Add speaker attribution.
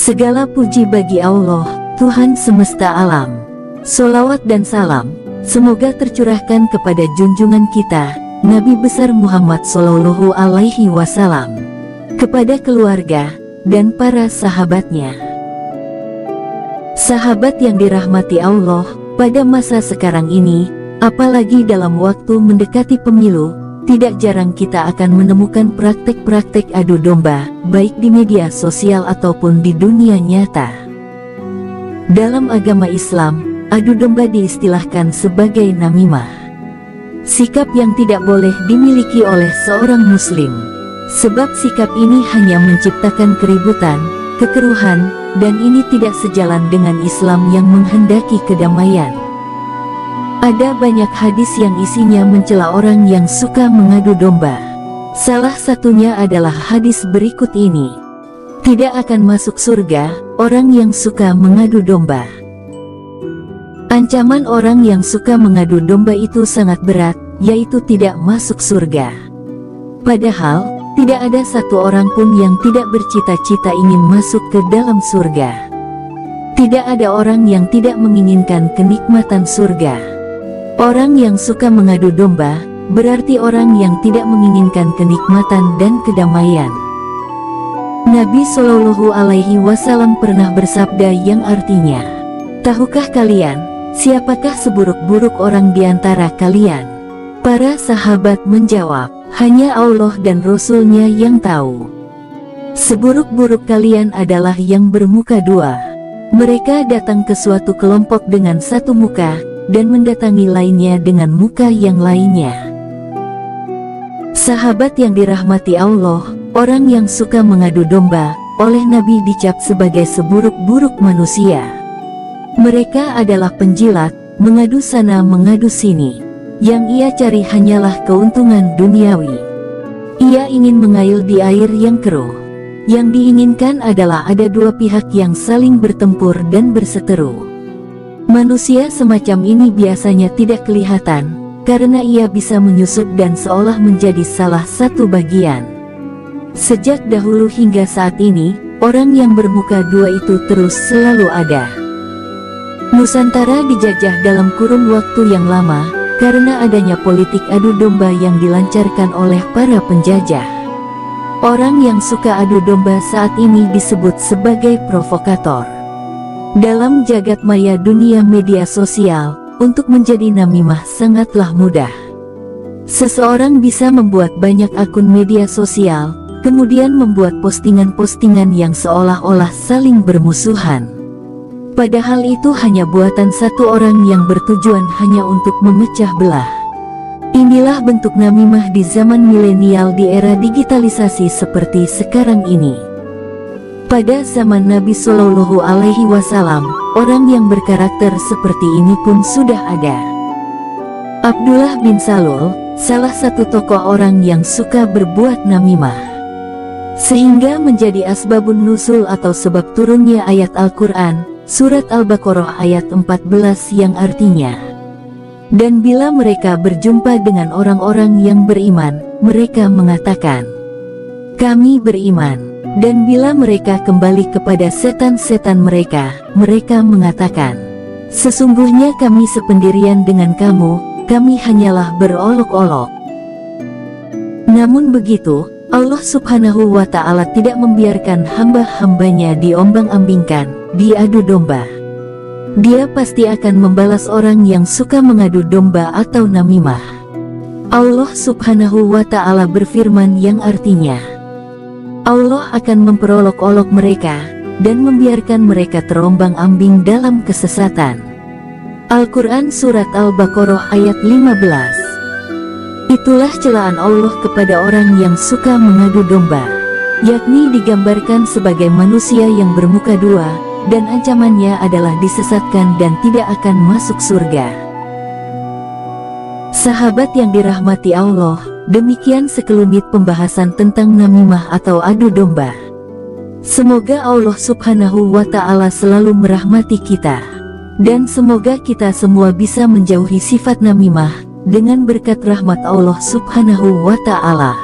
Speaker 1: Segala puji bagi Allah, Tuhan semesta alam. Sholawat dan salam semoga tercurahkan kepada junjungan kita, Nabi besar Muhammad Sallallahu Alaihi Wasallam, kepada keluarga dan para sahabatnya. Sahabat yang dirahmati Allah, pada masa sekarang ini, apalagi dalam waktu mendekati pemilu, tidak jarang kita akan menemukan praktek-praktek adu domba, baik di media sosial ataupun di dunia nyata. Dalam agama Islam, adu domba diistilahkan sebagai namimah. Sikap yang tidak boleh dimiliki oleh seorang muslim. Sebab sikap ini hanya menciptakan keributan, kekeruhan, dan ini tidak sejalan dengan Islam yang menghendaki kedamaian. Ada banyak hadis yang isinya mencela orang yang suka mengadu domba. Salah satunya adalah hadis berikut ini. Tidak akan masuk surga orang yang suka mengadu domba. Ancaman orang yang suka mengadu domba itu sangat berat, yaitu tidak masuk surga. Padahal, tidak ada satu orang pun yang tidak bercita-cita ingin masuk ke dalam surga. Tidak ada orang yang tidak menginginkan kenikmatan surga. Orang yang suka mengadu domba, berarti orang yang tidak menginginkan kenikmatan dan kedamaian. Nabi Shallallahu Alaihi Wasallam pernah bersabda yang artinya, "Tahukah kalian, siapakah seburuk-buruk orang di antara kalian?" Para sahabat menjawab, "Hanya Allah dan Rasul-Nya yang tahu." Seburuk-buruk kalian adalah yang bermuka dua. Mereka datang ke suatu kelompok dengan satu muka, dan mendatangi lainnya dengan muka yang lainnya. Sahabat yang dirahmati Allah, orang yang suka mengadu domba, oleh Nabi dicap sebagai seburuk-buruk manusia. Mereka adalah penjilat, mengadu sana mengadu sini. Yang ia cari hanyalah keuntungan duniawi. Ia ingin mengail di air yang keruh. Yang diinginkan adalah ada dua pihak yang saling bertempur dan berseteru. Manusia semacam ini biasanya tidak kelihatan, karena ia bisa menyusup dan seolah menjadi salah satu bagian. Sejak dahulu hingga saat ini, orang yang bermuka dua itu terus selalu ada. Nusantara dijajah dalam kurun waktu yang lama, karena adanya politik adu domba yang dilancarkan oleh para penjajah. Orang yang suka adu domba saat ini disebut sebagai provokator. Dalam jagat maya dunia media sosial, untuk menjadi namimah sangatlah mudah. Seseorang bisa membuat banyak akun media sosial, kemudian membuat postingan-postingan yang seolah-olah saling bermusuhan. Padahal itu hanya buatan satu orang yang bertujuan hanya untuk memecah belah. Inilah bentuk namimah di zaman milenial di era digitalisasi seperti sekarang ini. Pada zaman Nabi Shallallahu Alaihi Wasallam, orang yang berkarakter seperti ini pun sudah ada. Abdullah bin Salul, salah satu tokoh orang yang suka berbuat namimah, sehingga menjadi asbabun nusul atau sebab turunnya ayat Al-Quran, surat Al-Baqarah ayat 14 yang artinya, "Dan bila mereka berjumpa dengan orang-orang yang beriman, mereka mengatakan, 'Kami beriman.' Dan bila mereka kembali kepada setan-setan mereka, mereka mengatakan, 'Sesungguhnya kami sependirian dengan kamu, kami hanyalah berolok-olok.'" Namun begitu, Allah Subhanahu wa Ta'ala tidak membiarkan hamba-hambanya diombang-ambingkan, diadu domba. Dia pasti akan membalas orang yang suka mengadu domba atau namimah. Allah Subhanahu wa Ta'ala berfirman yang artinya, Allah akan memperolok-olok mereka, dan membiarkan mereka terombang-ambing dalam kesesatan. Al-Quran Surat Al-Baqarah ayat 15. Itulah celaan Allah kepada orang yang suka mengadu domba, yakni digambarkan sebagai manusia yang bermuka dua, dan ancamannya adalah disesatkan dan tidak akan masuk surga. Sahabat yang dirahmati Allah, demikian sekelumit pembahasan tentang namimah atau adu domba. Semoga Allah Subhanahu wa Ta'ala selalu merahmati kita, dan semoga kita semua bisa menjauhi sifat namimah dengan berkat rahmat Allah Subhanahu wa Ta'ala.